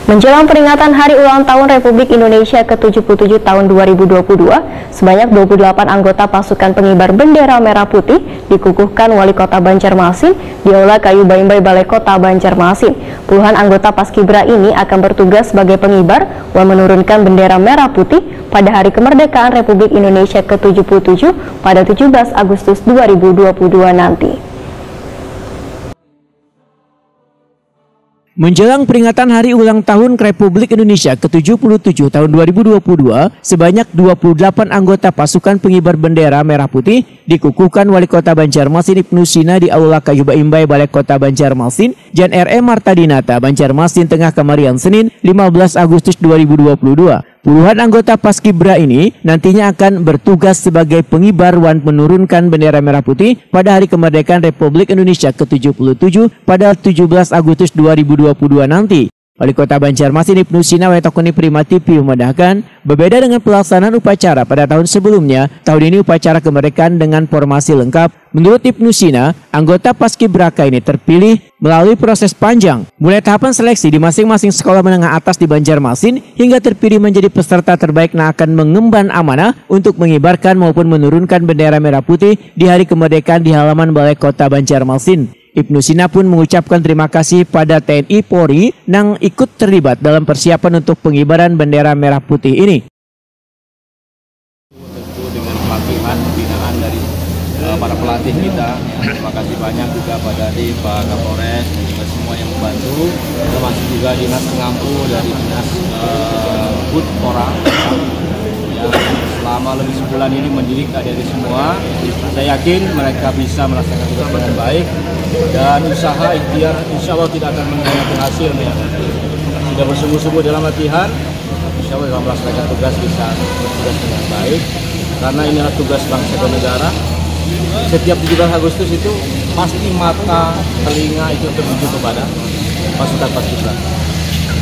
Menjelang peringatan Hari Ulang Tahun Republik Indonesia ke-77 tahun 2022, sebanyak 28 anggota pasukan pengibar bendera merah putih dikukuhkan Wali Kota Banjarmasin di Aula Kayu Baimbai Balai Kota Banjarmasin. Puluhan anggota Paskibra ini akan bertugas sebagai pengibar menurunkan bendera merah putih pada Hari Kemerdekaan Republik Indonesia ke-77 pada 17 Agustus 2022 nanti. Menjelang peringatan Hari Ulang Tahun Republik Indonesia ke-77 tahun 2022, sebanyak 28 anggota pasukan pengibar bendera merah putih dikukuhkan Wali Kota Banjarmasin Ibnu Sina di Aula Kayu Baimbai Balai Kota Banjarmasin, Jan R.E. Martadinata, Banjarmasin Tengah Kamarian Senin 15 Agustus 2022. Puluhan anggota Paskibra ini nantinya akan bertugas sebagai pengibar menurunkan bendera merah putih pada Hari Kemerdekaan Republik Indonesia ke-77 pada 17 Agustus 2022 nanti. Wali Kota Banjarmasin Ibnu Sina Wetokoni Prima TV memandahkan, berbeda dengan pelaksanaan upacara pada tahun sebelumnya, tahun ini upacara kemerdekaan dengan formasi lengkap. Menurut Ibnu Sina, anggota Paskibraka ini terpilih melalui proses panjang, mulai tahapan seleksi di masing-masing sekolah menengah atas di Banjarmasin hingga terpilih menjadi peserta terbaik yang akan mengemban amanah untuk mengibarkan maupun menurunkan bendera merah putih di Hari Kemerdekaan di halaman Balai Kota Banjarmasin. Ibnu Sina pun mengucapkan terima kasih pada TNI Polri yang ikut terlibat dalam persiapan untuk pengibaran bendera merah putih ini. Tentu dengan pelatihan, pembinaan dari para pelatih kita, terima kasih banyak juga pada Pak Kapolres dan juga semua yang membantu, termasuk juga Dinas Pengampu dari Dinas Budpora yang selama lebih sebulan ini mendidik adik-adik semua. Saya yakin mereka bisa melaksanakan tugas dengan baik dan usaha ikhtiar insya Allah tidak akan mengkhianati hasilnya. Sudah bersungguh-sungguh dalam latihan, insya Allah dalam melaksanakan tugas bisa bertugas dengan baik karena ini adalah tugas bangsa dan negara. Setiap 17 Agustus itu pasti mata, telinga itu tertuju kepada pasukan Paskibra.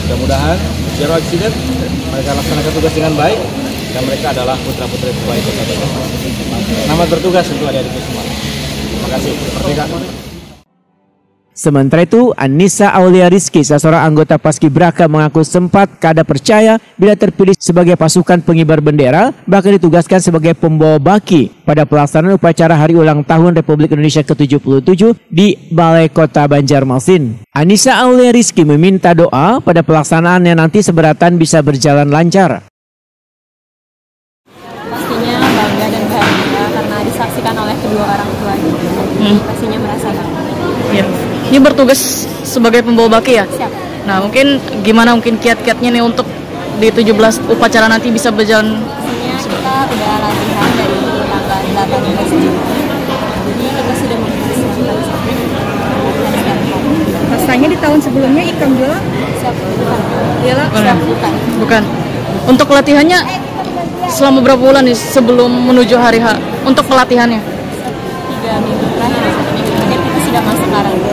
Mudah-mudahan zero accident, mereka laksanakan tugas dengan baik dan mereka adalah putra-putri terbaik Kota Banjarmasin. Selamat bertugas untuk adik-adik semua. Terima kasih. Merdeka. Sementara itu, Anissa Aulia Rizky, seorang anggota Paskibraka, mengaku sempat kada percaya bila terpilih sebagai pasukan pengibar bendera, bahkan ditugaskan sebagai pembawa baki pada pelaksanaan upacara Hari Ulang Tahun Republik Indonesia ke-77 di Balai Kota Banjarmasin. Anissa Aulia Rizky meminta doa pada pelaksanaannya nanti seberatan bisa berjalan lancar. Pastinya bangga dan bahagia karena disaksikan oleh kedua orang tuanya. Pastinya merasa bangga. Ya. Ini bertugas sebagai pembawa baki ya? Siap. Nah, mungkin gimana kiat-kiatnya nih untuk di 17 upacara nanti bisa berjalan? Pastinya kita udah latihan dari tanggal 18 Juni. Jadi kita sudah mempersiapkan rasanya di tahun sebelumnya Ikam Jola? Siap. Bukan. Untuk latihannya selama berapa bulan nih sebelum menuju hari H? Untuk pelatihannya? 3 minggu terakhir, 1 minggu terakhir kita sudah masuk arah.